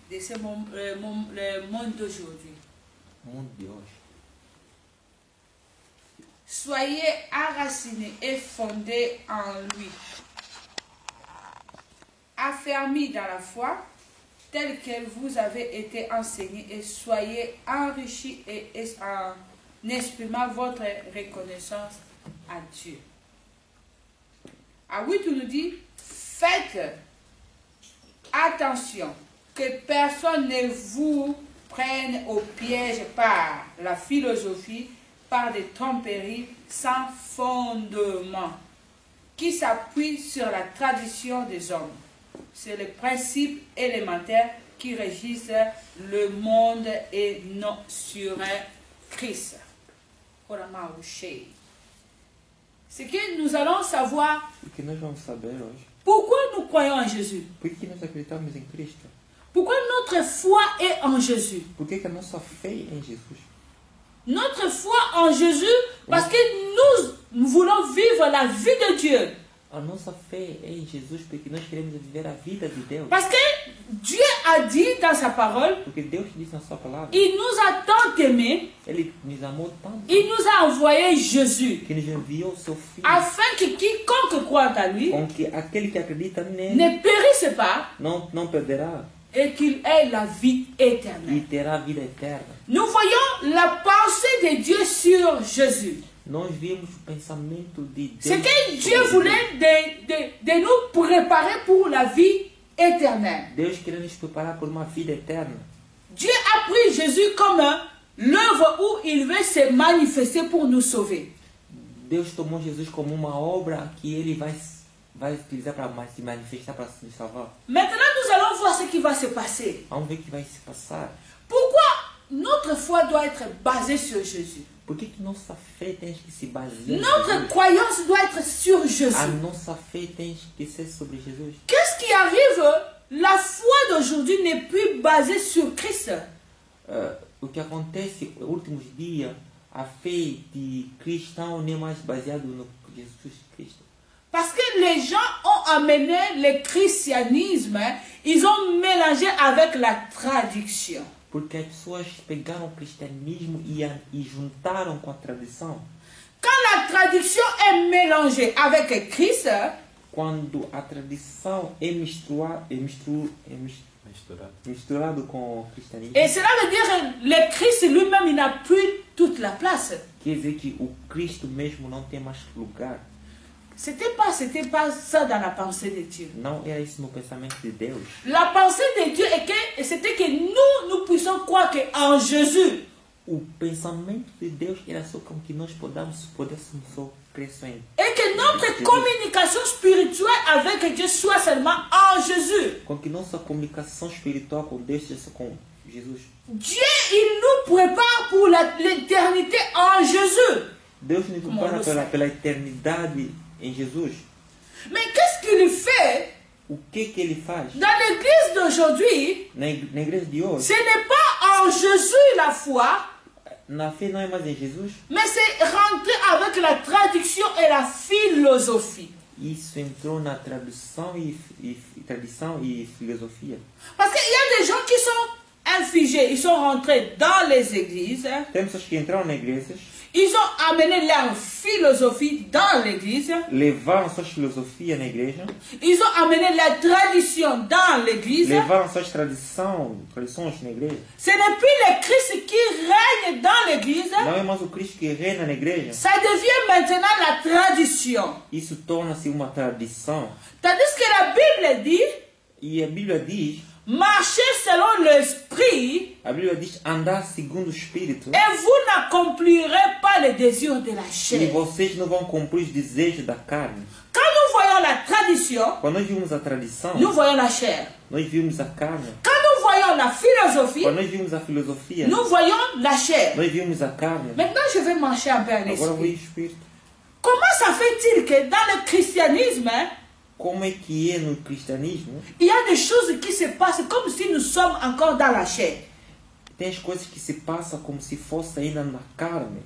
de le monde d'aujourd'hui. Soyez enracinés et fondés en lui, affermis dans la foi, telle qu'elle vous avait été enseignée, et soyez enrichis en exprimant votre reconnaissance à Dieu. À 8, on nous dit, faites attention que personne ne vous prenne au piège par la philosophie, par des tromperies sans fondement, qui s'appuient sur la tradition des hommes. C'est le principe élémentaire qui régisse le monde et non sur Christ. Ce que nous allons savoir, pourquoi nous croyons en Jésus? Pourquoi notre foi est en Jésus? Notre foi en Jésus, parce que nous voulons vivre la vie de Dieu. A nossa fé é em Jesus porque nós queremos viver a vida de Deus. Parce que Dieu a dit dans sa parole, Porque Deus diz na sua palavra, il nous a tant aimés, Ele nos amou tanto il nous a envoyé Jésus, que nos enviou o seu Filho, afin que quiconque croit en lui com que aquele que acredita nele ne périsse pas não perderá et qu'il ait la vie e éternelle. terá a vida eterna. Nous voyons la pensée de Dieu sur Jésus. Nós vimos o pensamento de Deus. Ce que Dieu voulait de nous préparer pour la vie éternelle. Deus queria nos preparar por uma vida eterna. Dieu a pris Jésus comme l'œuvre où il veut se manifester pour nous sauver. Deus tomou Jesus como uma obra que Ele vai utilizar para se manifestar para nos salvar. Maintenant, nous allons voir ce qui va se passer. Vamos ver o que vai se passar. Pourquoi notre foi doit être basée sur Jésus? Por que nossa fé tem que se basear Notre em Jesus? croyance doit être sur A Jésus. nossa fé tem que ser sobre Jesus. Qu'est-ce qui arrive? La foi d'aujourd'hui n'est plus basée sur Christ. O que acontece nos últimos dias, a fé de cristão não é mais baseada no Jesus Cristo. Parce que les gens ont amené le christianisme, ils ont mélangé avec la traduction. Porque as pessoas pegaram o cristianismo e juntaram com a tradição. Quand la traduction est mélangée avec Christ, Quando a tradição é misturado com o cristianismo, et cela veut dire que le Christ lui-même, il n'a plus toute la place. quer dizer que o Cristo mesmo não tem mais lugar. C'était pas ça dans la pensée de Dieu. Não era isso no pensamento de Deus. La pensée de Dieu c'était que nous puissions croire qu'en Jésus, O pensamento de Deus era só com que nós pudéssemos só crescer. et que notre communication spirituelle avec Dieu soit seulement en Jésus. Com que nossa comunicação espiritual com Deus seja só com Jesus. Dieu, il nous prépare pour l'éternité en Jésus. Deus nos prepara pela eternidade em Jesus. Mais qu'est-ce qu'il fait O que Ele faz? dans l'église d'aujourd'hui? Na igreja de hoje, Ce n'est pas en Jésus la foi, na fé não é mais em Jesus. mais c'est rentrer avec la traduction et la philosophie. Isso entrou na tradição e filosofia. Parce qu'il y a des gens qui sont infigés, ils sont rentrés dans les églises, Tem pessoas que entraram na igreja, ils ont amené leur philosophie dans l'église, levaram suas filosofias na igreja, ils ont amené la tradition dans l'église. levaram suas tradições na igreja. Ce n'est plus le Christ qui règne dans l'église, Não é mais o Cristo que reina na igreja. ça devient maintenant la tradition. Isso torna-se uma tradição. Tandis que la Bible dit, E a Bíblia diz, marchez selon l'esprit a Bíblia diz andar segundo o Espírito. et vous n'accomplirez pas les désirs de la E chair. vocês não vão cumprir os desejos da carne. Quand nous voyons la tradition, Quando nós vimos a tradição, nous voyons la chair. nós vimos a carne. Quand nous voyons la philosophie, Quando nós vimos a filosofia, nous voyons la chair. nós vimos a carne. Maintenant, je vais marcher un peu à Agora eu vou em l'esprit. Espírito. Comment ça fait-il que dans le christianisme, Como é que é no cristianismo? il y a des choses qui se passent comme si nous sommes encore dans la chair? Tem as coisas que se passam como se fosse ainda na carne.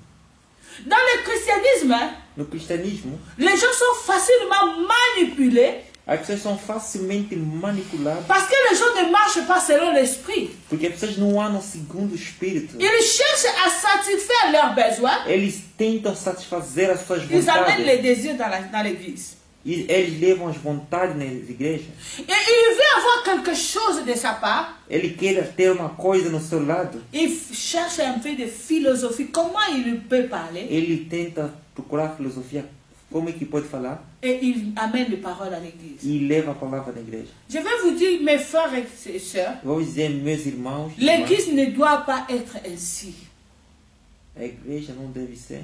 Dans le christianisme, No cristianismo, les gens sont facilement manipulés As pessoas são facilmente manipuladas Parce que les gens ne marchent pas selon l'esprit. porque as pessoas não andam segundo o Espírito. Ils cherchent à satisfaire leurs besoins. Eles tentam satisfazer as suas Ils amènent les vontades. désirs dans l'église. E eles levam as vontades nas igrejas. Et il veut avoir quelque chose de sa part. Ele quer ter uma coisa no seu lado. Il cherche un peu de philosophie. Comment il peut parler? Ele tenta procurar filosofia. Como é que pode falar? Et il amène les paroles à l'église. E leva a palavra da igreja. Je vais vous dire, mes frères et sœurs, Vou dizer, meus irmãos, l'église ne doit pas être ainsi. a igreja não deve ser.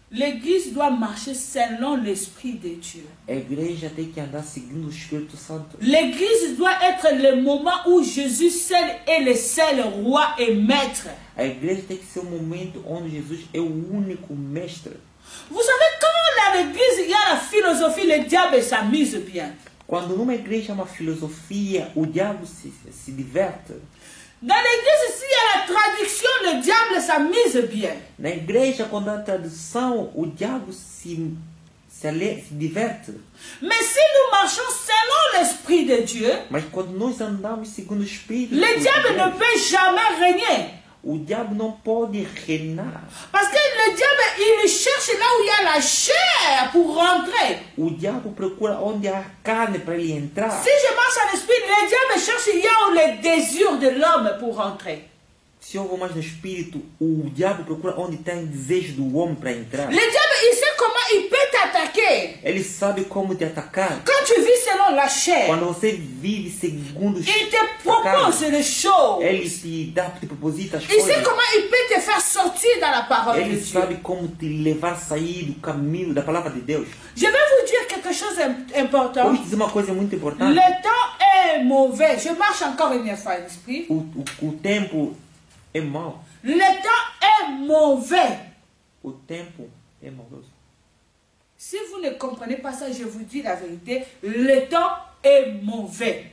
L'église doit marcher selon l'Esprit de Dieu. A igreja tem que andar seguindo o Espírito Santo. L'église doit être le moment où Jésus seul est le seul roi et maître. A igreja tem que ser um momento onde Jesus é o único mestre. Vous savez, quand dans l'église il y a la philosophie, le diable s'amuse bien. Quando numa igreja há uma filosofia, o diabo se diverte. Dans l'église, s'il y a la traduction, le diable s'amuse bien. Na igreja, quando há tradução, o diabo se diverte. Mais si nous marchons selon l'Esprit de Dieu, Mas quando nós andamos segundo o Espírito, le diable ne peut jamais régner. o diabo não pode reinar. Parce que le diable, il cherche là où il y a la chair pour rentrer. O diabo procura onde há carne para ele entrar. Si je marche en esprit, le diable cherche là où les désirs de l'homme pour rentrer. Se eu vou mais no Espírito, o diabo procura onde tem desejo do homem para entrar. Le diable, il sait comment il peut t'attaquer. Ele sabe como te atacar. Quand tu vis selon la chair, Quando você vive segundo il te propose des choses. ele te proposita as Il sait coisas. comment il peut te faire sortir dans la parole de Ele Dieu. sabe como te levar a sair do caminho da palavra de Deus. Je vais vous dire quelque chose d'important. Vou te dizer uma coisa muito importante. Le temps est mauvais. Je marche encore une fois en esprit. O tempo é mau. Le temps est mauvais. O tempo é maldoso. Si vous ne comprenez pas ça, je vous dis la vérité. Le temps est mauvais.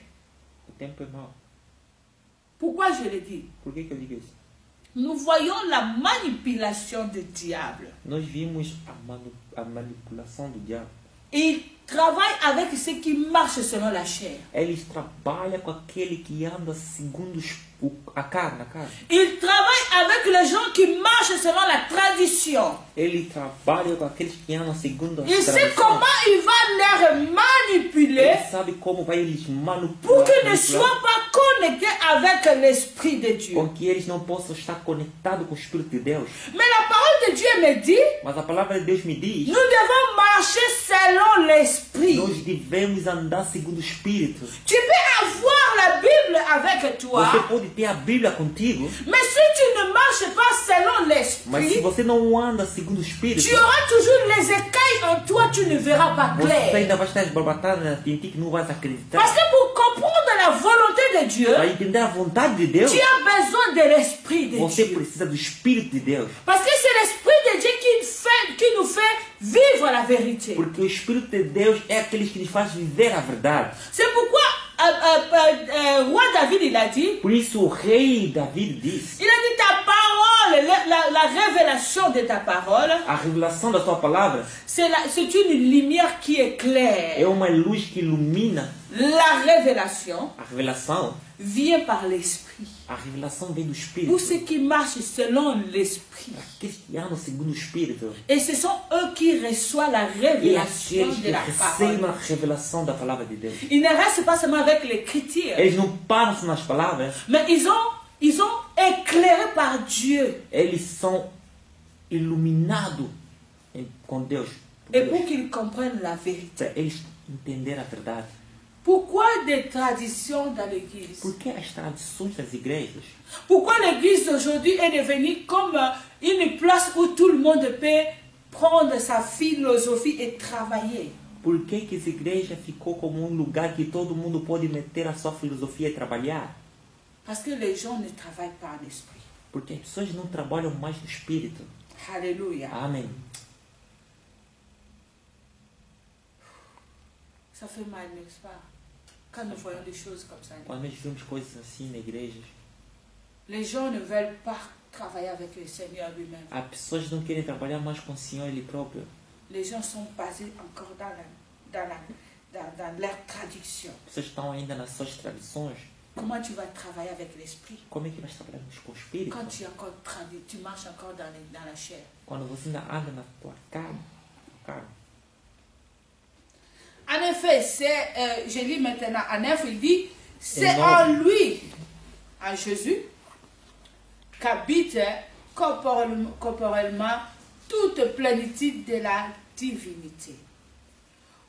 O tempo é mau. Pourquoi je le dis? Por que eu digo isso? Nous voyons la manipulation du diable. Nós vimos a manipulação do diabo. Il travaille avec ceux qui marchent selon la chair. Eles trabalham com aquele que anda segundo a carne. Il travaille avec les gens qui marchent selon la tradition. Ele trabalha com aqueles que andam segundo a Il sait tradição. comment il va les manipuler Ele sabe como vai eles manipular, pour qu'ils ne soient pas connectés avec l'Esprit de Dieu. com que eles não possam estar conectados com o Espírito de Deus. Mais la parole de Dieu me dit, Mas a palavra de Deus me diz, nous devons marcher selon l'Esprit. nós devemos andar segundo o Espírito. Tu peux avoir la Bible avec toi, Você pode ter a Bíblia contigo, mais si tu ne marches pas selon mas se l'Esprit, você não anda segundo o Espírito, tu auras toujours les écailles en toi, tu ne verras pas você clair. ainda vai estar barbatada em ti que não vais acreditar. Parce que pour comprendre la volonté de Dieu, Para entender a vontade de Deus, tu as besoin de l'Esprit de você Dieu. precisa do Espírito de Deus. Parce que c'est l'Esprit de Dieu qui nous fait vivre la vérité. Porque o Espírito de Deus é aquele que nos faz viver a verdade. C'est pourquoi roi David, il a dit, Por isso o rei David disse, il a dit ta parole, la révélation de ta parole, a revelação da tua palavra c'est une lumière qui éclaire. é uma luz que ilumina. La révélation A revelação vient par l'Esprit. A revelação vem do Pour Espírito. ceux qui marchent selon l'Esprit. Aqueles que andam segundo o Espírito. Et ce sont eux qui reçoivent la E révélation aqueles que de la recebem parole. a revelação da palavra de Deus. Ils ne restent pas seulement avec l'écriture, Eles não param nas palavras. mais ils ont éclairé par Dieu. Eles são iluminados com Deus. Por Et Deus. pour qu'ils comprennent la vérité. Para eles entenderem a verdade. Pourquoi des traditions dans l'église? Por que as tradições das igrejas? Pourquoi l'église d'aujourd'hui est devenue comme une place où tout le monde peut prendre sa philosophie et travailler? Por que as igrejas ficou como um lugar que todo mundo pode meter a sua filosofia e trabalhar? Parce que les gens ne travaillent pas en esprit. Porque as pessoas não trabalham mais no Espírito. Alléluia. Amém. Ça fait mal, n'est-ce pas? Quand nous voyons des choses comme ça. Quando nós vemos coisas assim na igreja, Les gens ne veulent pas travailler avec le Seigneur lui-même. as pessoas não querem trabalhar mais com o Senhor Ele próprio. Les gens sont basés encore dans leur traduction. Vocês estão ainda nas suas tradições. Comment tu vas travailler avec l'esprit Como é que vais trabalhar com o espírito? quand tu marches encore dans la chair? Quando você ainda anda na tua carne. En effet, je lis maintenant en 9, il dit, c'est Et non. en lui, en Jésus, qu'habite corporellement toute plénitude de la divinité.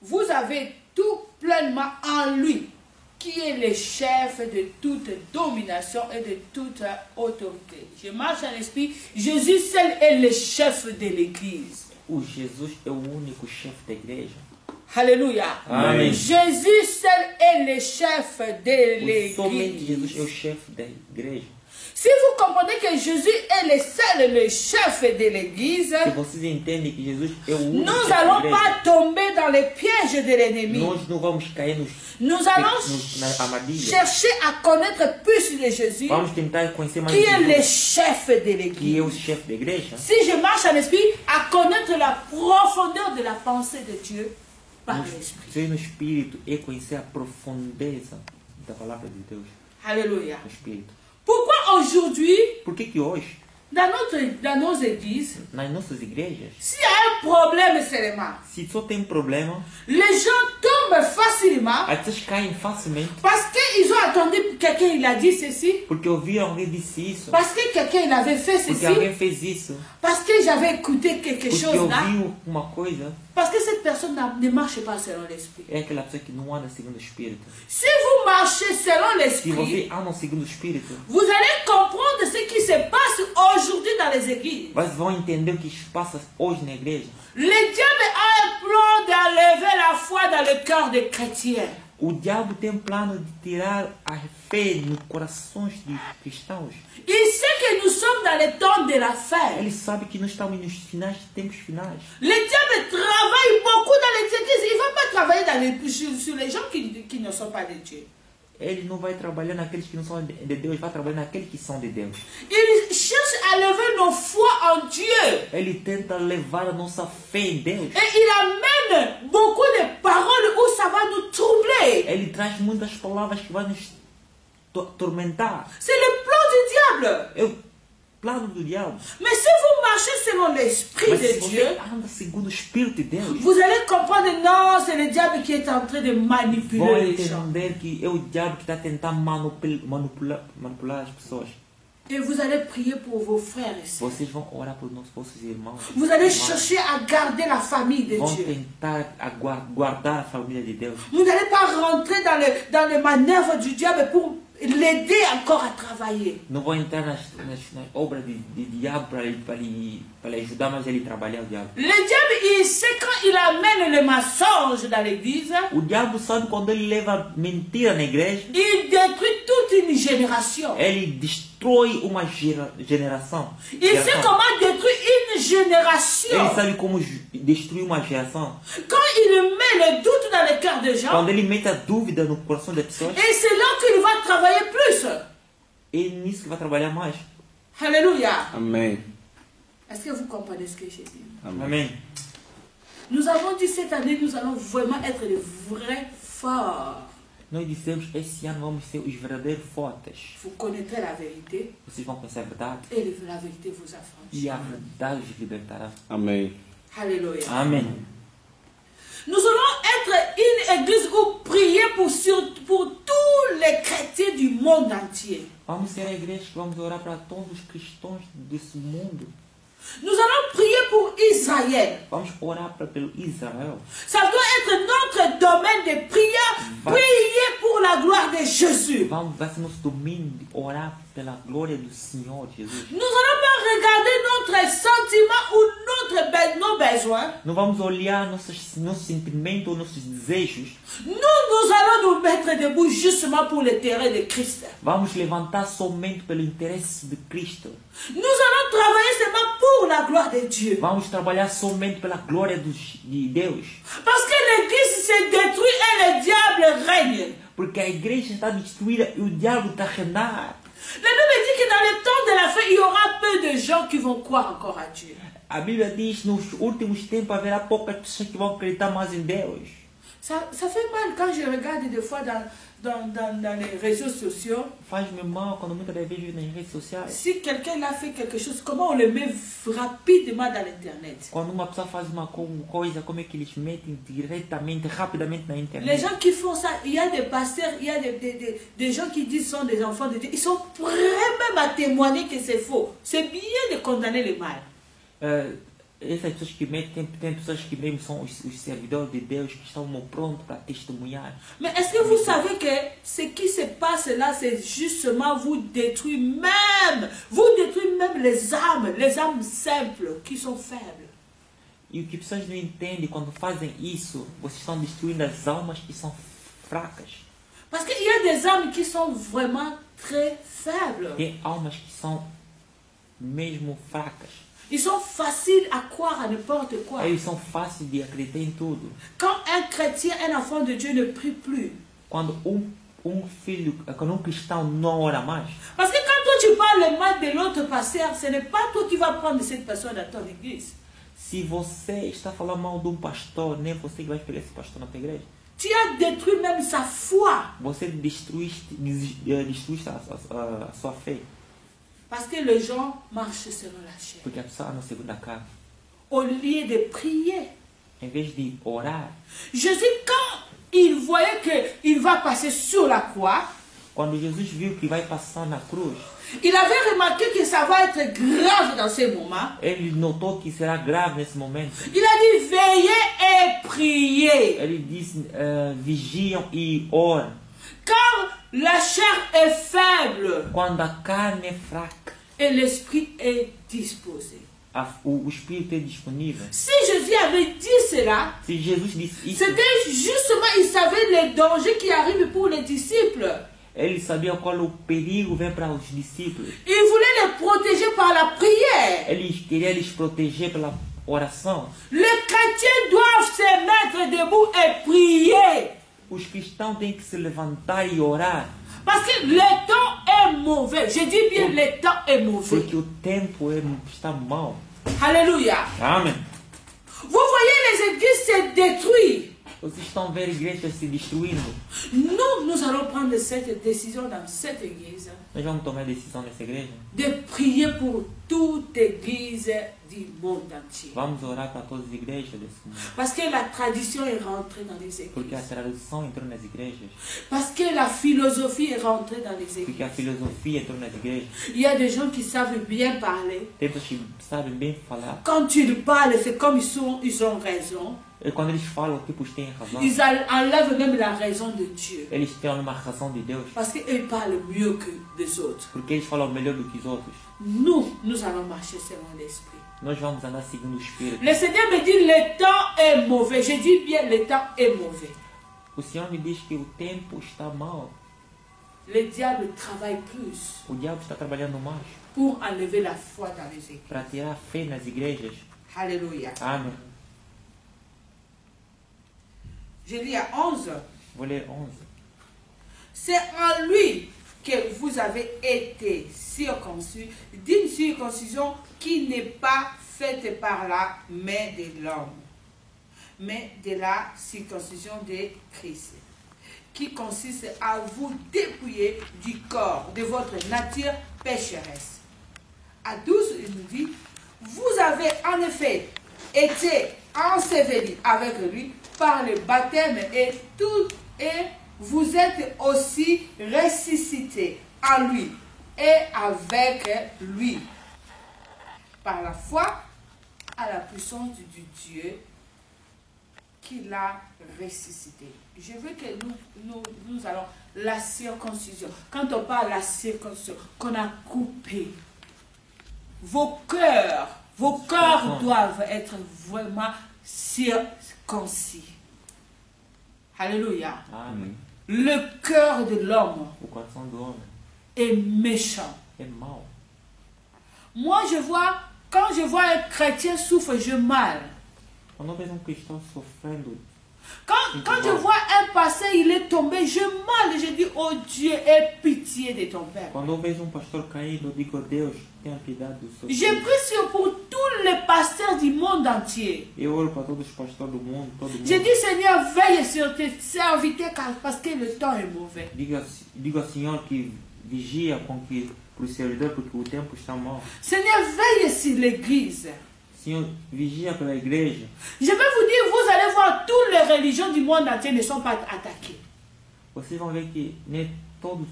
Vous avez tout pleinement en lui, qui est le chef de toute domination et de toute autorité. Je marche en esprit, Jésus seul est le chef de l'Église. O Jesus é o único chefe da igreja. Alléluia. Amém. Jésus seul est le chef de Somente Jesus é o l'Église. chefe da igreja. Si vous comprenez que Jésus est le chef de l'Église, Se vocês entendem que Jesus é o único nous chefe da n'allons igreja, pas tomber dans les pièges de l'ennemi. nós não vamos cair Nous allons na armadilha. chercher à connaître plus de Jésus, Vamos tentar conhecer mais qui est le Jesus, chef de que é l'Église. o chefe da igreja. Si je marche en esprit, à connaître la profondeur de la pensée de Dieu par l'esprit. Ser no espírito é conhecer a profundeza da palavra de Deus Alléluia. no espírito. Pourquoi aujourd'hui, Por que hoje, dans nos églises, nas nossas igrejas, s'il y a un problème seulement, se só tem problema, les gens tombent facilement as pessoas caem facilmente parce qu'ils ont entendu quelqu'un il a dit ceci, porque ouviram alguém disse isso, parce que quelqu'un il avait fait porque ceci, alguém fez isso, parce que j'avais écouté quelque porque chose là, ouviu uma coisa. parce que cette personne ne marche pas selon l'esprit. É aquela pessoa que não anda segundo o espírito. Si vous marchez selon Se l'esprit, você anda segundo o espírito, vous allez comprendre ce qui se passe aujourd'hui dans les églises. vocês vão entender o que se passa hoje na igreja. Le diable a un plan d'enlever la foi dans le cœur des chrétiens. O diabo tem um plano de tirar a fé nos corações de cristãos. Il sait que nous sommes dans le temps de la fin. Ele sabe que nós estamos nos tempos finais. Le diable travaille beaucoup dans les églises. Il ne va pas travailler sur les gens qui ne sont pas de Dieu. Ele não vai trabalhar naqueles que não são de Deus, vai trabalhar naqueles que são de Deus. Il cherche à lever nos foi en Dieu. Ele tenta levar a nossa fé em Deus. Et il amène beaucoup de paroles où ça va nous troubler. Ele traz muitas palavras que vão nos tormentar. C'est le plan du diable. É o plano do diabo. Mais si vous marchez selon l'Esprit Mas se de você Dieu, anda segundo o Espírito de Deus, vous allez comprendre, non, c'est le diable qui est en train de vão manipuler les gens. entender que é o diabo que está tentando manipular as pessoas. Et vous allez prier pour vos frères et sœurs. Vocês vão orar por vossos irmãos. Vous allez irmãs. chercher à garder la famille de Vão Dieu. tentar guardar a família de Deus. Vous n'allez pas rentrer dans les manœuvres du diable pour l'aider encore à travailler. Não vão entrar nas obras de diabo para ajudar mais ele a trabalhar o diabo. Le diable, il sait quand il amène le mensonge dans l'église, O diabo sabe quando ele leva mentira na igreja, il détruit toute une génération. ele destrói uma geração. Il sait comment détruire une génération. Ele sabe como destruir uma geração. Quand il met le doute dans le cœur des gens, Quando ele mete a dúvida no coração das pessoas, et c'est là qu'il va travailler plus. é nisso que vai trabalhar mais. Alléluia. Amen. Est-ce que vous comprenez ce que j'ai dit? Amém. Nous avons dit cette année, nous allons vraiment être les vrais forts. Nós dissemos, esse ano vamos ser os verdadeiros fortes. Vous connaîtrez la vérité Vocês vão conhecer a verdade. et la vérité vous E a affranchira. verdade os libertará. Amen. Alléluia. Amém. Nous allons être une église où prier pour tous les chrétiens du monde entier. Vamos ser a igreja que vamos orar para todos os cristãos desse mundo. Nous allons prier pour Israël. Vamos orar pelo Israel. Ça doit être notre domaine de prière. Prier pour la gloire de Jésus. Vai ser nosso domínio de orar pela glória do Senhor Jesus. Nous n'allons pas regarder notre sentiment ou nos besoins. Não vamos olhar nossos sentimentos ou nossos desejos. Nous allons nous mettre debout justement pour l'intérêt de Christ. Vamos levantar somente pelo interesse de Cristo. Nous allons travailler seulement pour la gloire de Dieu. Vamos trabalhar somente pela glória de Deus. Parce que l'église se détruit et le diable règne. Porque a igreja está destruída e o diabo está a reinar. La Bible dit que dans le temps de la fin, il y aura peu de gens qui vont croire encore à Dieu. A Bíblia diz que nos últimos tempos haverá poucas pessoas que vão acreditar mais em Deus. Ça fait mal quand je regarde des fois dans les réseaux sociaux. Faz-me mal quando muitas das vezes nas redes sociais. Si quelqu'un a fait quelque chose, comment on le met rapidement dans l'internet? Quando uma pessoa faz uma coisa, como é que eles metem diretamente, rapidamente na internet? Les gens qui font ça, il y a des pasteurs, il y a des gens qui disent sont des enfants de Dieu. Ils sont prêts même à témoigner que c'est faux. C'est bien de condamner le mal. Essas pessoas que metem, tem pessoas que mesmo são os servidores de Deus que estão prontos para testemunhar. Mais est-ce que vous savez que ce qui se passe là, c'est justement vous détruire même les âmes simples qui sont faibles. E o que pessoas não entendem quando fazem isso, vocês estão destruindo as almas que são fracas. Parce qu'il y a des âmes qui sont vraiment très faibles. Tem almas que são mesmo fracas. Ils sont faciles à croire à n'importe quoi. Eles são fáceis de acreditar em tudo. Quand un chrétien, un enfant de Dieu ne prie plus. Quando filho, quando cristão não ora mais. Parce que quand toi tu parles le mal de l'autre pasteur, ce n'est pas toi qui vas prendre cette personne dans ton église. Se você está falando mal de pastor, nem você que vai escolher esse pastor na tua igreja. Tu as détruit même sa foi. Você destruíste a sua fé. Parce que les gens marchent selon la chair. Porque a pessoa anda segundo a carne. Au lieu de prier. Em vez de orar. Jésus, quand il voyait qu'il va passer sur la croix, quando Jesus viu que vai passar na cruz, il avait remarqué que ça va être grave dans ce moment. Ele notou que será grave nesse momento. Il a dit veillez et priez. Ele disse vigiam e orem. Car la chair est faible. Quando a carne é fraca. Et l'esprit est disposé. O espírito é disponível. Si Jésus avait dit cela, se Jesus disse isso, c'était justement, il savait les dangers qui arrivent pour les disciples. Ele sabia qual o perigo vem para os discípulos. Il voulait les protéger par la prière. Ele queria les proteger pela oração. Les chrétiens doivent se mettre debout et prier. Os cristãos têm que se levantar e orar. Parce que le temps est mauvais. Je dis bien, le temps est mauvais. Porque o tempo está mau. Alléluia. Amen. Vous voyez les églises se détruire. Vocês estão vendo igrejas se destruindo. Nous allons prendre cette décision dans cette église. Nós vamos tomar a decisão nessa igreja. De prier pour toute église du monde entier. Vamos orar para todas as igrejas desse mundo. Parce que la tradition est rentrée dans les églises. Porque a tradução entrou nas igrejas. Parce que la philosophie est rentrée dans les églises. Porque a filosofia entrou nas igrejas. Il y a des gens qui savent bien parler. Tem pessoas que sabem bem falar. Quand ils parlent, c'est comme ils ont raison. E quando eles falam, tipos têm razão. Ils enlèvent même la raison de Dieu. Eles têm uma razão de Deus. Parce qu'ils parlent mieux que les autres. Porque eles falam melhor do que os outros. Nous allons marcher selon l'esprit. Nós vamos andar segundo o Espírito. Le Seigneur me dit le temps est mauvais. Je dis bien le temps est mauvais. O Senhor me diz que o tempo está mal. Le diable travaille plus. O diabo está trabalhando mais. Pour enlever la foi dans les églises. Para tirar a fé nas igrejas. Alléluia. Amém. Je lis à 11. Vou ler 11. C'est en lui que vous avez été circoncis d'une circoncision qui n'est pas faite par la main de l'homme, mais de la circoncision de Christ, qui consiste à vous dépouiller du corps, de votre nature pécheresse. À 12, il nous dit, vous avez en effet été ensevelis avec lui par le baptême et vous êtes aussi ressuscités en lui et avec lui par la foi à la puissance du Dieu qui l'a ressuscité. Je veux que nous allons la circoncision. Quand on parle de la circoncision, qu'on a coupé vos cœurs doivent être vraiment circoncis. Alléluia. Amen. Le cœur de l'homme O coração do homem est méchant. é mau. Moi, quand je vois un chrétien souffre, je mal. Quando eu vejo cristão sofrendo, Quand je vois un pasteur, il est tombé, je mal, je dis, oh Dieu, aie pitié de ton père. Quando eu vejo um pastor caído, eu digo, Deus, tenha piedade do seu Je filho. prie pour tous les pasteurs du monde entier. Eu oro para todos os pastores do mundo, todo mundo. Je dis, Seigneur, veille sur tes serviteurs parce que le temps est mauvais. Digo ao Senhor que vigia para o servidor, porque o tempo está mau. Seigneur, veille sur l'église. Senhor, vigia pela igreja. Je vais vous dire, vous allez voir, toutes les religions du monde entier ne sont pas attaquées. Vocês vão ver que nem todas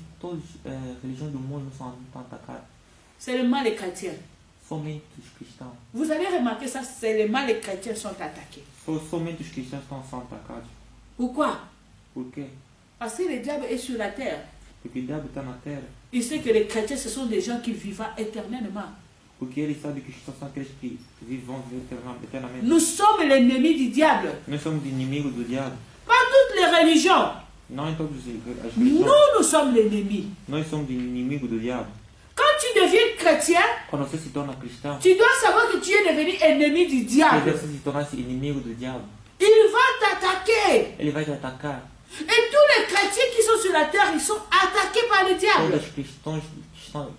as religiões do mundo não são atacadas. Seulement les chrétiens. Somente os cristãos. Vous allez remarquer ça, seulement les chrétiens sont attaqués. Somente os cristãos são atacados. Pourquoi? Por quê? Parce que le diable est sur la terre. Porque o diabo está na terra. Il sait que les chrétiens, ce sont des gens qui vivent éternellement. Porque ele sabe que os cristãos são aqueles que vão viver eternamente. Nous sommes l'ennemi du diable. Nós somos inimigos do diabo. Pas toutes les religions. Não em todas as Nous, religiões. nous sommes l'ennemi. Nós somos inimigos do diabo. Quand tu deviens chrétien, Quando você se torna cristão, tu dois savoir que tu es devenu ennemi du você diable. deve se tornar inimigo do diabo. Il va t'attaquer. Ele vai te atacar. Et tous les chrétiens qui sont sur la terre, ils sont attaqués par le diable. Todos os cristãos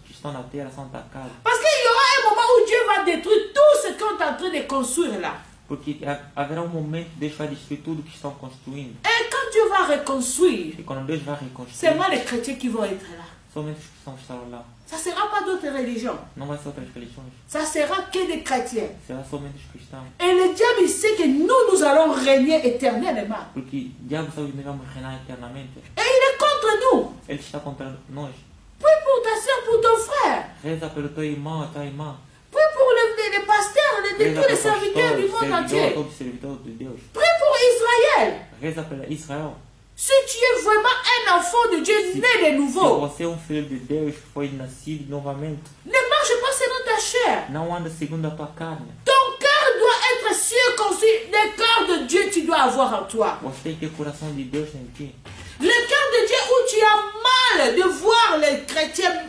que estão na terra são atacados. Parce qu'il y aura un moment où Dieu va détruire tout ce qu'on est en train de construire là. Porque haverá um momento que Deus vai destruir tudo que estão construindo. Et quand Dieu va reconstruire, E quando Deus vai reconstruir, seulement les chrétiens qui vont être là. somente os cristãos estarão lá. Ça ne sera pas d'autres religions. Não vai ser outras religiões. Ça sera que des chrétiens. Será somente os cristãos. Et le diable, il sait que nous allons régner éternellement. Porque o diabo sabe que nós vamos reinar eternamente. Et il est contre nous. Ele está contra nós. Prie pour ta soeur, pour ton frère. Reza pelo teu irmão, a tua irmã. Prie pour les pasteurs, Reza tous les pelo serviteurs du monde pastor, entier. todo servidor de Deus. Prie pour Israël. Reza pela Israel. Si tu es vraiment un enfant de Dieu, né de Se nouveau, você é um filho de Deus, foi nascido novamente, ne marche pas selon ta chair. não anda segundo a tua carne. Ton cœur doit être circoncis. Le cœur de Dieu, tu dois avoir en toi. Você tem que ter o coração de Deus em ti. Le cœur de Dieu où tu as mal de voir les chrétiens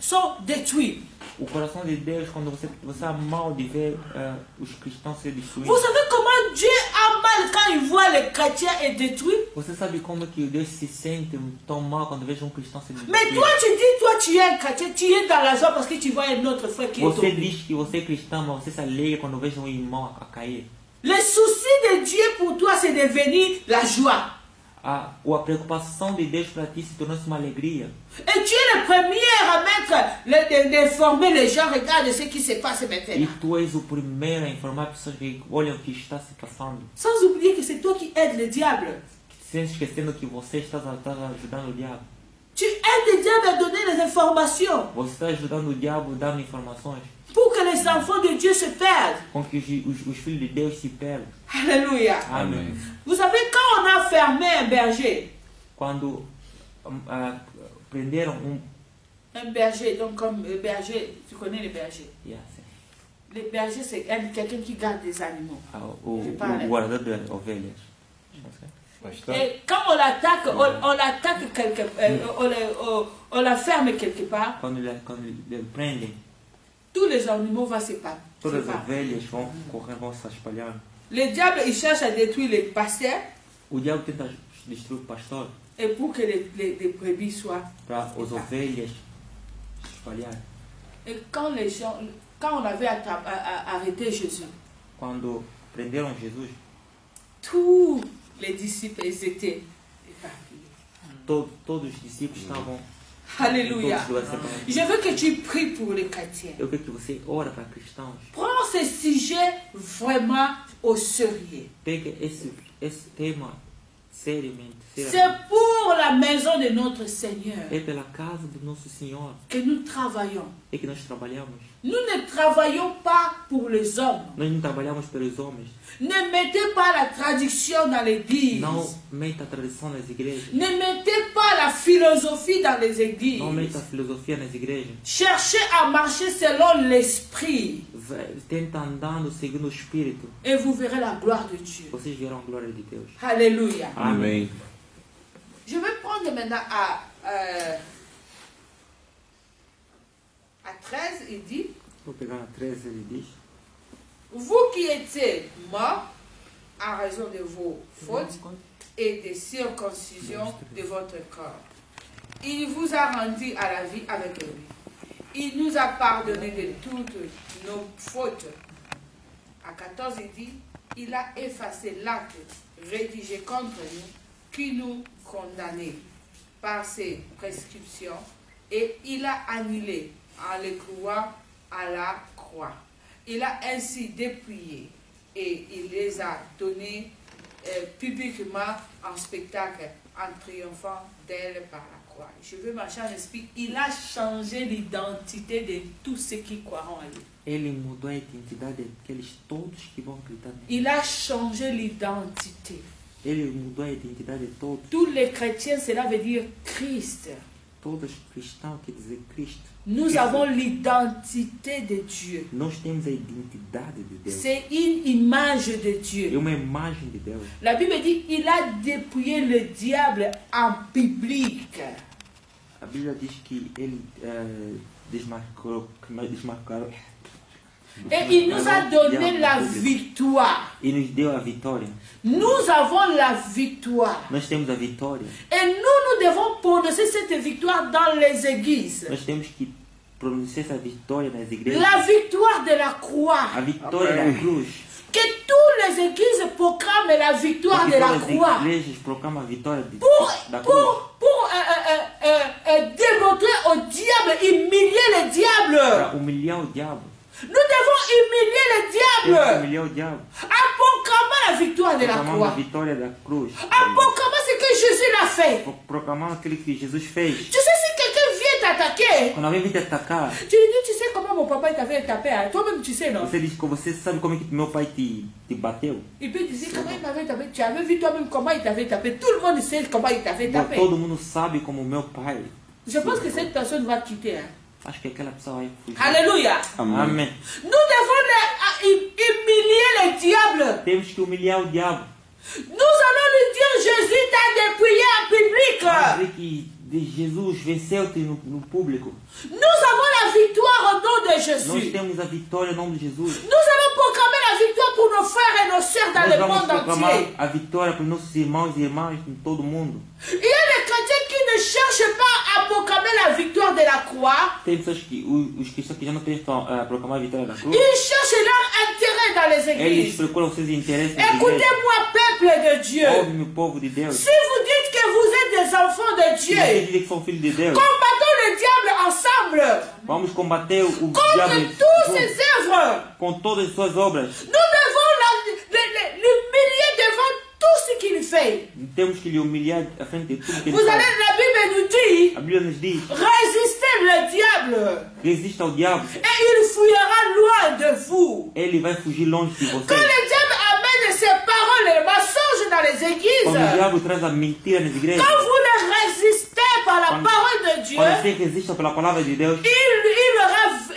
sont détruits. O coração de Deus, quando você há mal de ver os cristãos ser destruídos. Vous savez comment Dieu a mal quand il voit les chrétiens être détruits? Você sabe como que Deus se sente tão mal quando veja um cristão ser Mais destruído? toi, tu dis, toi, tu es un chrétien, tu es dans la joie parce que tu vois un autre frère qui est Você tombé. diz que você é cristão, mas você se alegra quando veja um irmão a cair. Le souci de Dieu pour toi, c'est de venir la joie. A preocupação de Deus para ti se tornou-se uma alegria. Et tu es le premier à mettre, d'informer les gens, regarde ce qui se passe E maintenant. tu és o primeiro a informar pessoas que olham o que está se passando. Sans oublier que c'est toi qui aides le diable. Sem esquecendo que você está ajudando o diabo. Tu aides le diable à donner les informations Você está ajudando o diabo dando informações pour que les enfants de Dieu se perdent. com que os filhos de Deus se perdem. Alléluia. Amém. Vous savez, quand on a fermé un berger, Quando prenderam un berger, donc comme berger, tu connais les bergers. Yes, Les bergers, c'est quelqu'un qui garde des animaux. o guardador de ovelhas. Et quand on l'attaque, on l'attaque on la ferme quelque part, Quando ele prendem, tous les animaux vont se todas as séparer. ovelhas vão correr, vão se espalhando. Le diable, il cherche à détruire les pasteurs O diabo tenta destruir o pastor et pour que les brebis soient. para as ovelhas se espalharem. Et quand on avait arrêté Jésus, Quando prenderam Jesus, tous les disciples, ils étaient éparpillés. todos os discípulos estavam Alléluia. todos lugares separados. Je veux que tu pries pour les chrétiens. Eu quero que você ore para cristãos. Prends ce sujet vraiment au sérieux. Pegue esse tema seriamente. C'est pour la maison de notre Seigneur É pela casa do nosso Senhor que nous travaillons. é que nós trabalhamos. Nous ne travaillons pas pour les hommes. Nós não trabalhamos pelos homens. Ne mettez pas la traduction dans l'église. Não meta a tradição nas igrejas. Ne mettez pas la philosophie dans les églises. Não meta a filosofia nas igrejas. Cherchez à marcher selon l'esprit Tenta andando segundo o Espírito. et vous verrez la gloire de Dieu. Vocês verão a glória de Deus. Alléluia. Amém. Je vais prendre maintenant à 13, il dit, Vou pegar na 13, ele diz. vous qui étiez morts à raison de vos fautes et des circoncisions de votre corps. Il vous a rendu à la vie avec lui. Il nous a pardonné de toutes nos fautes. À 14, il dit, il a effacé l'acte rédigé contre nous qui nous condamnait par ses prescriptions et il a annulé en le clouant à la croix. Il a ainsi dépouillé et il les a donnés publiquement en spectacle en triomphant d'elle par la croix. Je veux marcher en esprit. Il a changé l'identité de tous ceux qui croiront en lui. Ele mudou a identidade daqueles todos que vão acreditar nele. Il a changé l'identité. Ele mudou a identidade de todos. Tous les chrétiens, cela veut dire Christ. Todos cristãos quer dizer Cristo. Nous avons l'identité de Dieu. Nós temos a identidade de Deus. C'est une image de É Dieu. uma imagem de Deus. La Bible dit il a dépouillé le diable en public. A Bíblia diz que ele desmarcaram. Et il nous a donné la victoire. E nos deu a vitória. Nous avons la victoire. Nós temos a vitória. Et nous devons prononcer cette victoire dans les églises. Nós temos que pronunciar essa vitória nas igrejas. La victoire de la croix. A vitória da cruz. Que toutes les églises proclament la victoire de la Todas croix. as igrejas proclamam a vitória da cruz. Pour démontrer au diable, humilier le diable. Para humilhar o diabo. Nous devons humilier le Temos que diable humilhar o diabo. en proclamant la victoire de la Proclamando a croix. vitória da cruz. En proclamant ce que Jésus l'a fait. Proclamando aquilo que Jesus fez. Tu sais, si quelqu'un vient t'attaquer, Quando alguém vem te atacar, tu lui dis, tu sais comment mon papa t'avait tapé. Hein? Toi-même, tu sais, non? você diz que você sabe como é que meu pai te bateu. Il peut dire comment il m'avait tapé. Tu avais vu toi-même comment il t'avait tapé. Tout le monde sait comment il t'avait tapé. Todo mundo sabe como meu pai. Je pense que cette personne va quitter. Hein? Acho que aquela pessoa vai fugir. Alléluia. Amém. Nous devons humilier le diable. Temos que humilhar o diabo. Nous allons lui dire, Jésus t'a dépouillé en public. Dizer que Jesus venceu-te no público. Nous avons la victoire au nom de Nós Jésus. temos a vitória em nome de Jesus. Nous allons proclamer la victoire pour nos frères et nos sœurs dans Nós le vamos monde proclamar entier. a vitória para os nossos irmãos e irmãs em todo o mundo. Il y a des chrétiens qui ne cherchent pas à proclamer la victoire de la croix. Tem pessoas que, os cristãos que já não tentam proclamar a vitória da cruz. Ils cherchent leur intérêt dans les Eles églises. procuram seus interesses nas igrejas. Écoutez-moi, peuple de Dieu. Ouve-me, povo de Deus. Si vous dites que vous êtes des enfants de Se você Dieu, diz que são filhos de Deus, combattons le diable ensemble vamos combater o contre diabo toutes ses œuvres. com todas as suas obras. Nous devons l'humilier devant tout ce qu'il fait. Temos que lhe humilhar à frente de tudo que ele Vous allez, faz. la Bible nous dit, A Bíblia nos diz: résistez le diable resista ao diabo, et il fuira loin de vous. ele vai fugir longe de Quand você. le diable amène ses paroles et mensonges dans les Quando o églises, diabo traz a mentira nas igrejas, quand vous le résistez par la parole de Dieu, quando você resiste pela palavra de Deus,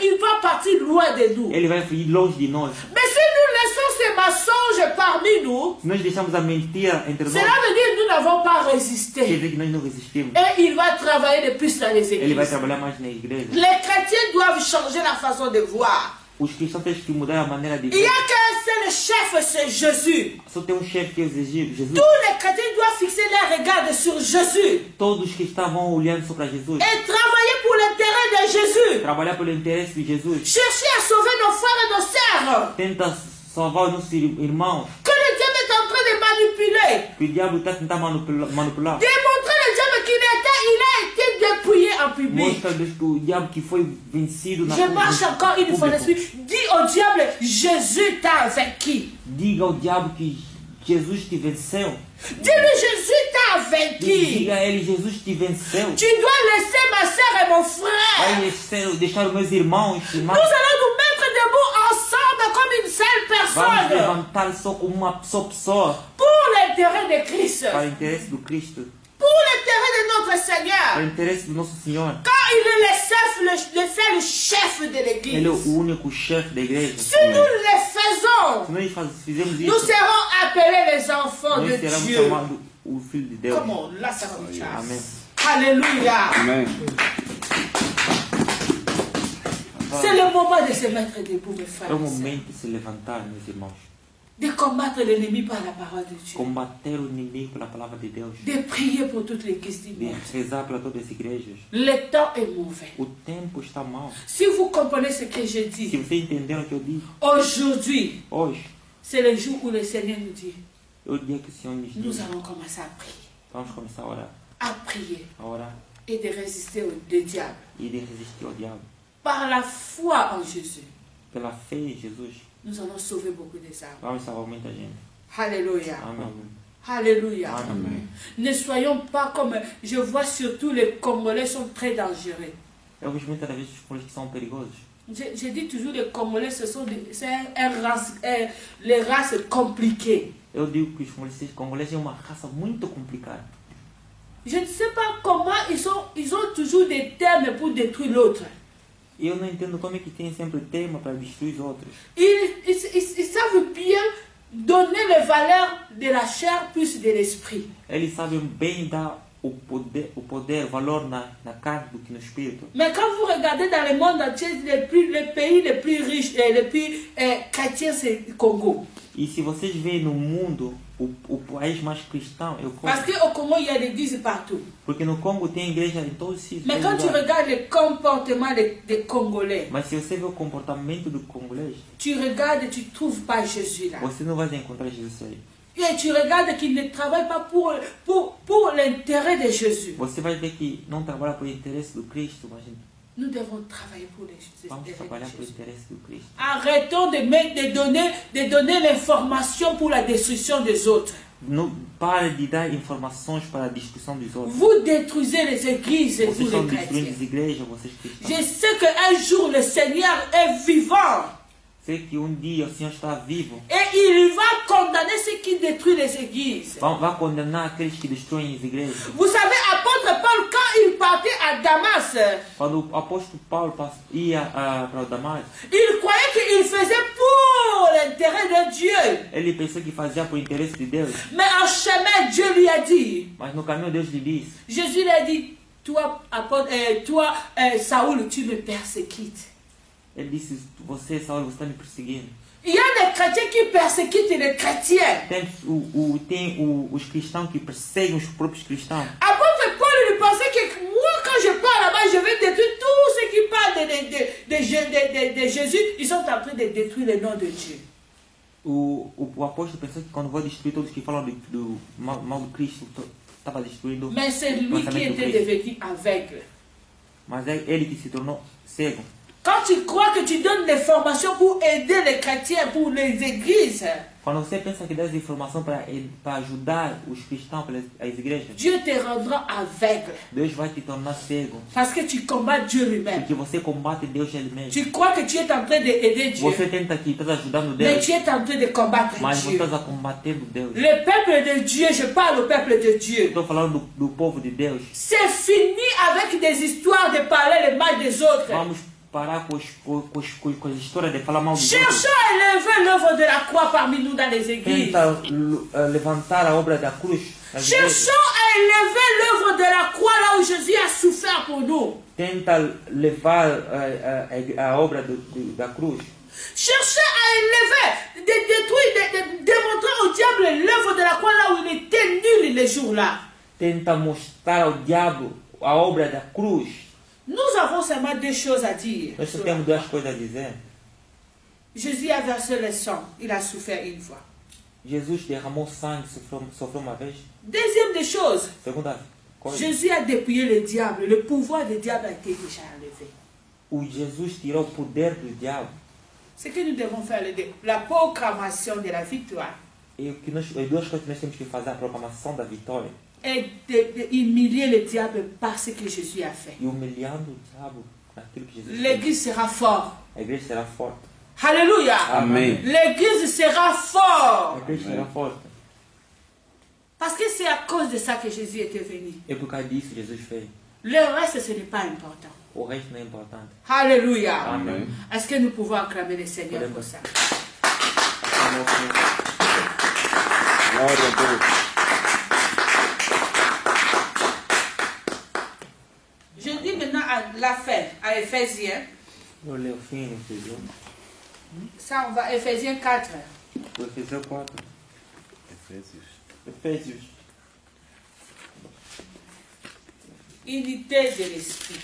il va partir loin de nous. ele vai fugir longe de nós. Mais si nous laissons ces mensonges parmi nous, Se nós deixarmos a mentira entre nós, cela veut dire que nous n'avons pas quer résisté. dizer que nós não resistimos. Et il va travailler de plus dans les Ele vai églises. trabalhar mais na igreja. Les chrétiens doivent changer la façon de voir. Os cristãos têm que mudar a maneira de Il n'y ver. a qu'un seul chef, c'est Jésus. Só tem chefe que é Jesus. Tous les chrétiens doivent fixer leur regard sur Jésus Todos que estavam olhando só para Jesus. et travailler pour l'intérêt de Jésus. Trabalhar pelo interesse de Jesus. Chercher à sauver nos frères et nos sœurs. Tenta salvar os nossos irmãos. Que le diable est en train de manipuler. Que o diabo está tentando manipular. Démontrer le diable qu'il il a été dépouillé en public. Mostra que o diabo que foi vencido na Je marche encore une fois público. l'esprit. Dis au diable, Jésus t'a vaincu. Diga ao diabo que Jesus te venceu. Dis-lui, Jésus t'a vaincu. Diga a ele, Jesus te venceu. Tu dois laisser ma soeur et mon frère. Vai deixar os meus irmãos e Nous irmãs. allons nous mettre debout ensemble comme une seule Vamos personne levantar só como uma só pessoa. pour l'intérêt de Christ, Para o interesse do Cristo. pour l'intérêt de notre Para o Seigneur. interesse do nosso Senhor. Car il est le seul chef de Ele é l'église. o único chefe da igreja. Si nous le faisons, Se nós fizemos nous isso, serons appelés les enfants nós de seremos Dieu. chamados o Filho de Deus. Come on, là ça va. Amém. Alléluia. Amen. C'est le moment de se mettre debout, mes frères. É o et sœurs. momento de se levantar, meus irmãos. de combattre l'ennemi par la parole de Dieu, combater o inimigo pela palavra de Deus, de prier pour toute l'église du de monde. rezar para todas as igrejas. Le temps est mauvais. O tempo está mau. Si vous comprenez ce que je Se dis, vocês entenderam o que eu digo, aujourd'hui, hoje c'est le jour où le Seigneur nous dit, é o dia que o Senhor nos nous diz. allons commencer à prier. Vamos começar a orar, À prier et de résister au diable. e de resistir ao diabo. Par la foi en Jésus, Pela fé em Jesus, nous allons sauver beaucoup des âmes. vamos salvar muita gente. Alléluia. Amém. Alléluia. Amém. Ne soyons pas comme... Je vois surtout les Congolais sont très dangereux. Eu vejo muitas vezes os congolês que são perigosos. Je dis toujours les Congolais, c'est les races compliquées. Eu digo que os congolês é uma raça muito complicada. Je ne sais pas comment ils ont toujours des termes pour détruire l'autre. E eu não entendo como é que tem sempre tema para destruir os outros. Ils savent bien donner les valeurs de la chair plus de l'esprit. Eles sabem bem dar o poder, o valor na carne do que no espírito. Mais quand vous regardez dans le monde entier, les pays les plus riches et les plus chrétiens, c'est le Congo. E se vocês veem no mundo, o país mais cristão é o Congo. Parce qu'au Congo, il y a des églises partout. Porque no Congo tem igreja em todos os sítios. Mais quand tu regardes le comportement des Congolais, Mas se você vê o comportamento do congolês, tu regardes et tu ne trouves pas Jésus là. você não vai encontrar Jesus aí. Et tu regardes qu'il ne travaille pas pour l'intérêt de Jésus. Você vai ver que não trabalha por interesse do Cristo, mas Nous devons travailler pour vamos l'intérêt trabalhar de por Jésus. interesse do Cristo. Arrêtons de donner l'information pour la destruction des autres. Não pare de dar informações para a destruição dos outros. Vous détruisez les églises et Vocês tous estão les destruindo chrétiens. as igrejas, vocês cristãos. Je sais qu'un jour le Seigneur est vivant Sei que dia o Senhor está vivo. et il va condamner ceux qui détruisent les églises. Vai condenar aqueles que destroem as igrejas. Vous savez, apôtre Paul, quand il partait à Damas, Quando o apóstolo Paulo ia para o Damasco, il croyait qu'il faisait pour l'intérêt de Dieu. ele pensou que fazia por interesse de Deus. Mais en chemin, Dieu lui a dit, Mas no caminho Deus lhe disse: Jésus lui a dit, toi, Saoul, tu me persécutes. ele disse, você, Saulo, você está me perseguindo. Il y a des chrétiens qui persécutent les chrétiens. Tem os cristãos que perseguem os próprios cristãos. Apôtre Paul lui pensait que moi, quand je pars là-bas, je vais détruire tous ceux qui parlent de Jésus. Ils sont en train de détruire le nom de Dieu. O apóstolo pensou que quando vou destruir todos que falam do mal do Cristo, estava destruindo Mais c'est o lui qui pensamento do était Cristo. devenu aveugle. Mas é ele que se tornou cego. Quand tu crois que tu donnes des formations pour aider les chrétiens, pour les églises, Quando você pensa que dá essa informação para ajudar os cristãos, as igrejas, Dieu te rendra aveugle. Deus vai te tornar cego. Parce que tu combats Dieu lui-même. Porque você combate Deus ele mesmo. Tu crois que tu es en train d'aider Dieu, Você tenta que está ajudando mais Deus, tu es en train de combattre mas você Dieu. está combatendo Deus. Le peuple de Dieu, je parle au peuple de Dieu. Estou falando do povo de Deus. C'est fini avec des histoires de parler le mal des autres. Vamos parar com as histórias de falar mal dos Cherchons outros. à élever l'œuvre de la croix parmi nous dans les églises. Tenta levantar a obra da cruz nas igrejas. Cherchons à élever l'œuvre de la croix là où Jésus a souffert pour nous. Tenta levar a obra da cruz. Cherchez à élever, de détruire, de démontrer au diable l'œuvre de la croix là où il était nul les jours-là. Tenta mostrar ao diabo a obra da cruz. Nous avons seulement deux choses à dire. Nós só temos duas coisas a dizer. Jésus a versé le sang, il a souffert une fois. Jesus derramou sangue, sofreu uma vez. Deuxième des choses, Segunda coisa, Jésus a dépouillé le diable. Le pouvoir du diable a été déjà enlevé. o Jesus tirou o poder do diabo. Ce que nous devons faire, la proclamation de la victoire. E as duas coisas que nós temos que fazer, a proclamação da vitória. Et d'humilier le diable par ce que Jésus a fait. E humilhando o diabo naquilo que Jesus fez. L'église sera forte. A igreja será forte. Alléluia. Amen. L'église sera A forte. igreja será forte. Parce que c'est à cause de ça que Jésus était venu. É por causa disso que Jesus fez. Le reste, ce n'est pas important. O resto não é importante. Alléluia. Amen. Est-ce que nous pouvons acclamer le Seigneur pour ça? Glória a Deus. Je dis maintenant à la fin, à Éphésiens. Eu leio o fim, entendeu? Ça, on va, Éphésiens 4. Efésios 4. Efésios. Unité de l'esprit.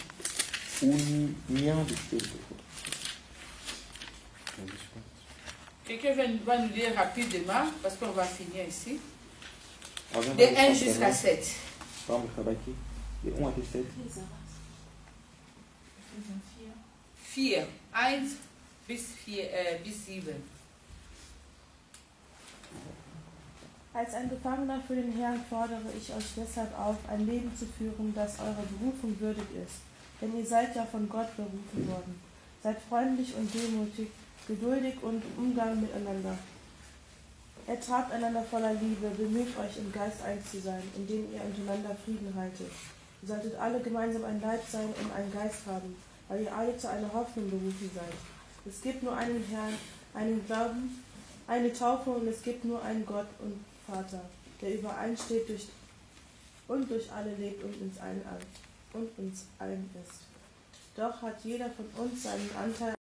União do Espírito. Quelqu'un va nous lire rapidement, parce qu'on va finir ici. Alguém De vai 1 ler só jusqu'à pra 7. nós? Vamos acabar aqui. De 1 até 7. 4. 1 bis 7. Als ein Gefangener für den Herrn fordere ich euch deshalb auf, ein Leben zu führen, das eurer Berufung würdig ist. Denn ihr seid ja von Gott berufen worden. Seid freundlich und demütig, geduldig und im Umgang miteinander. Ertragt einander voller Liebe, bemüht euch im Geist eins zu sein, indem ihr untereinander Frieden haltet. Ihr solltet alle gemeinsam ein Leib sein und einen Geist haben, weil ihr alle zu einer Hoffnung berufen seid. Es gibt nur einen Herrn, einen Glauben, eine Taufe und es gibt nur einen Gott und Vater, der übereinsteht durch alle lebt und uns allen ist. Doch hat jeder von uns seinen Anteil